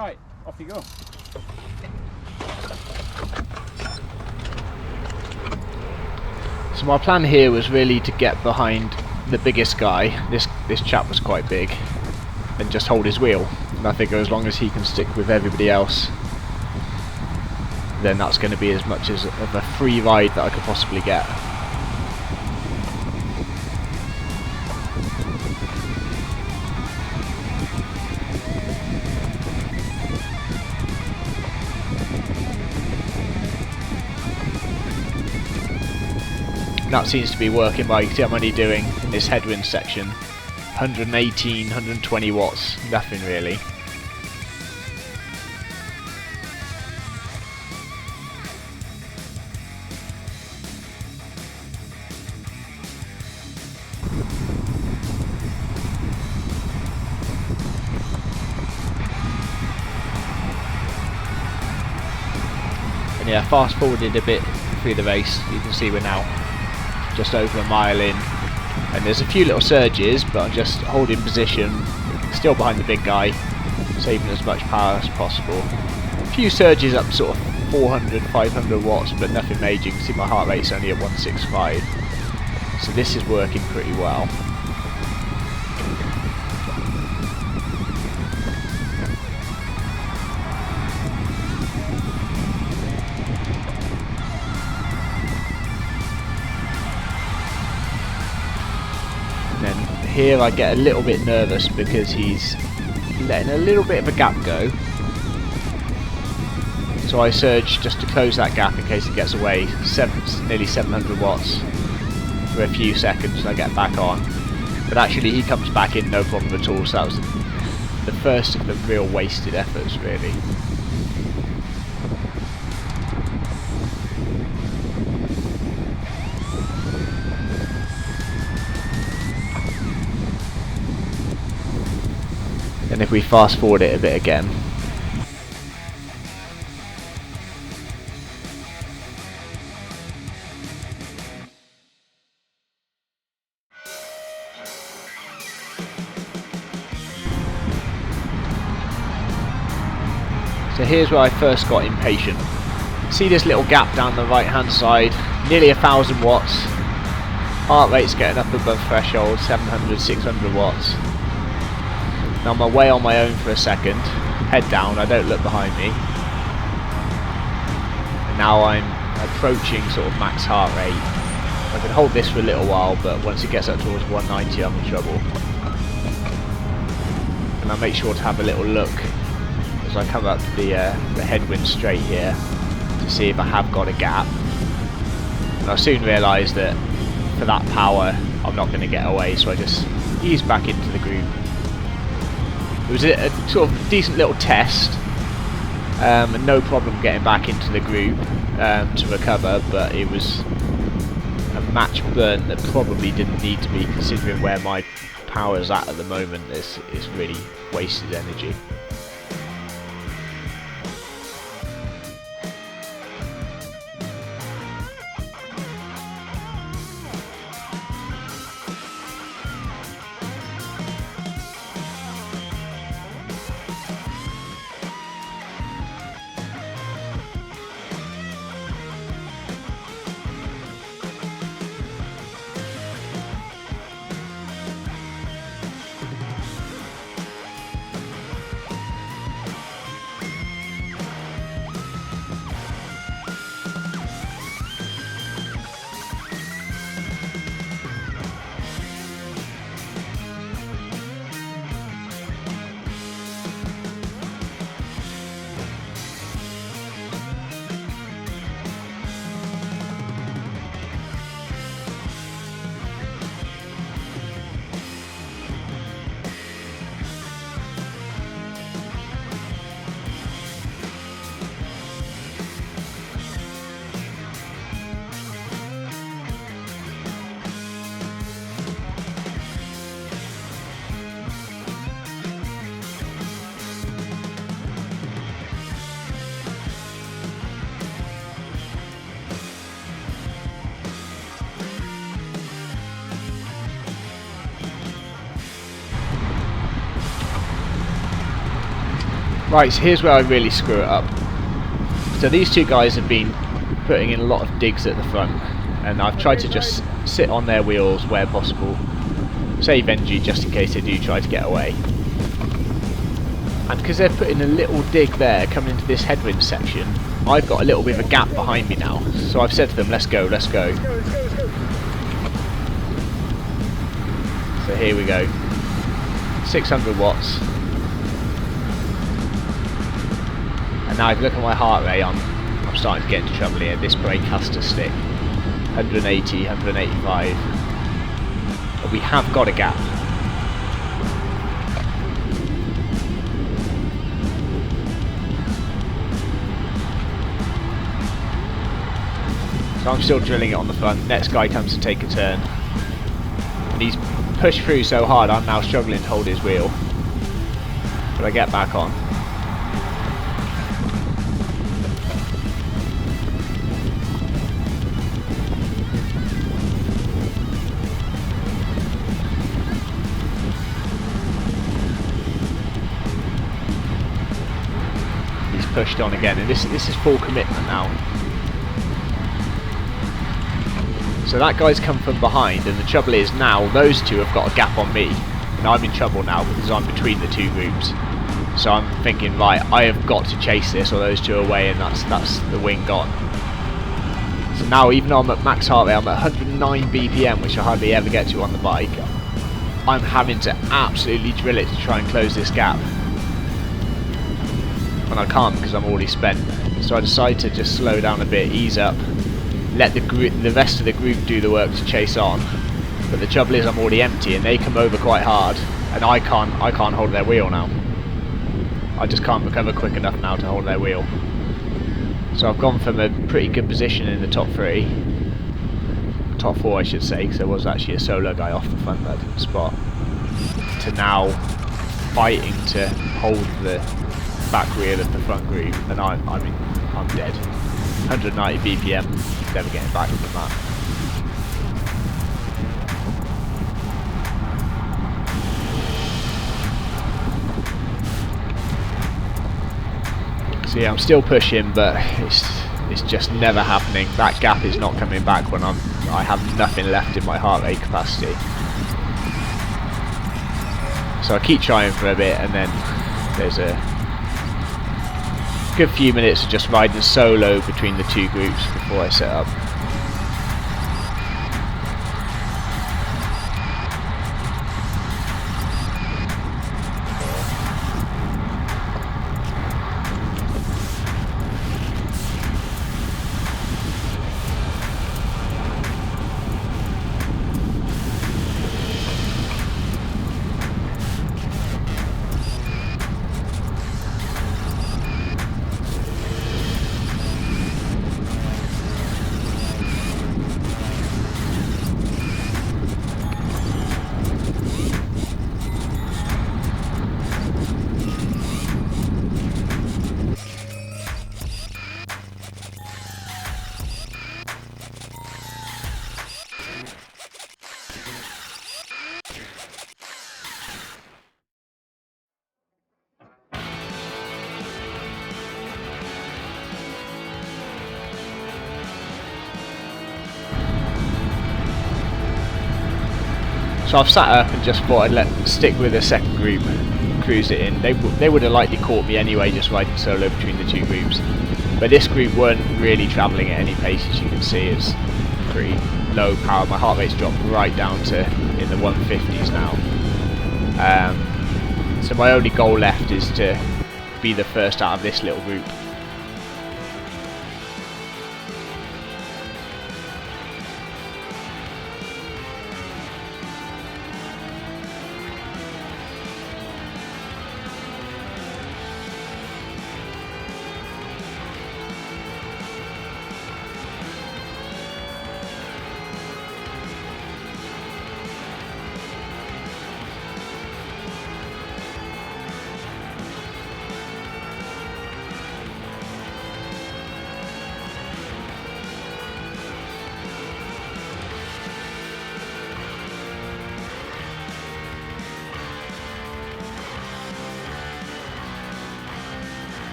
Right, off you go. So my plan here was really to get behind the biggest guy. This chap was quite big, and just hold his wheel. And I figure as long as he can stick with everybody else, then that's going to be as much as of a free ride that I could possibly get. And that seems to be working well. You can see I'm only doing, in this headwind section, 118, 120 watts, nothing really. And yeah, fast forwarded a bit through the race. You can see we're now just over a mile in, and there's a few little surges, but I'm just holding position, still behind the big guy, saving as much power as possible. A few surges up sort of 400, 500 watts, but nothing major. You can see my heart rate's only at 165, so this is working pretty well. Here I get a little bit nervous because he's letting a little bit of a gap go, so I surge just to close that gap in case he gets away. Nearly 700 watts for a few seconds and I get back on, but actually he comes back in no problem at all, so that was the first of the real wasted efforts really. And if we fast forward it a bit again, so here's where I first got impatient. See this little gap down the right hand side, nearly 1000 watts, heart rate's getting up above threshold, 700, 600 watts. Now I'm away on my own for a second, head down, I don't look behind me, and now I'm approaching sort of max heart rate. I can hold this for a little while, but once it gets up towards 190 I'm in trouble. And I make sure to have a little look as I come up the headwind straight here to see if I have got a gap, and I soon realise that for that power I'm not going to get away, so I just ease back into the group. It was a sort of decent little test, and no problem getting back into the group to recover, but it was a match burn that probably didn't need to be, considering where my power's at the moment. It's really wasted energy. Right, so here's where I really screw it up. So these two guys have been putting in a lot of digs at the front, and I've tried to just sit on their wheels where possible, save energy just in case they do try to get away. And because they're putting a little dig there coming into this headwind section, I've got a little bit of a gap behind me now. So I've said to them, let's go, let's go. So here we go. 600 watts. And now if you look at my heart rate, I'm starting to get into trouble here. This brake has to stick. 180, 185. But we have got a gap. So I'm still drilling it on the front. Next guy comes to take a turn. And he's pushed through so hard I'm now struggling to hold his wheel. But I get back on. He's pushed on again, and this is full commitment now. So that guy's come from behind, and the trouble is now those two have got a gap on me, and I'm in trouble now because I'm between the two groups. So I'm thinking, right, I have got to chase this or those two are away, and that's the win gone. So now even though I'm at max heart rate, I'm at 109 BPM, which I hardly ever get to on the bike, I'm having to absolutely drill it to try and close this gap. And I can't because I'm already spent. So I decide to just slow down a bit, ease up, let the rest of the group do the work to chase on. But the trouble is I'm already empty and they come over quite hard, and I can't hold their wheel now. I just can't recover quick enough now to hold their wheel. So I've gone from a pretty good position in the top 3, top 4 I should say, because there was actually a solo guy off the front that I didn't spot, to now fighting to hold the back wheel of the front group, and I'm dead. 190 BPM, never getting back from that. So yeah, I'm still pushing, but it's just never happening. That gap is not coming back when I have nothing left in my heart rate capacity. So I keep trying for a bit, and then there's a good few minutes of just riding solo between the two groups before I set up. So I've sat up and just thought I'd stick with a second group, cruise it in. They would have likely caught me anyway, just riding solo between the two groups. But this group weren't really travelling at any pace, as you can see. It's pretty low power. My heart rate's dropped right down to in the 150s now. So my only goal left is to be the first out of this little group.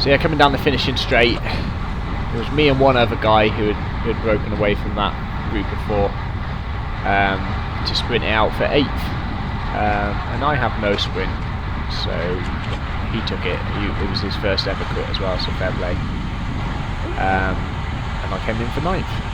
So yeah, coming down the finishing straight, it was me and one other guy who had broken away from that group before to sprint it out for 8th, and I have no sprint, so he took it. It was his first ever quit as well, so fair play. And I came in for 9th.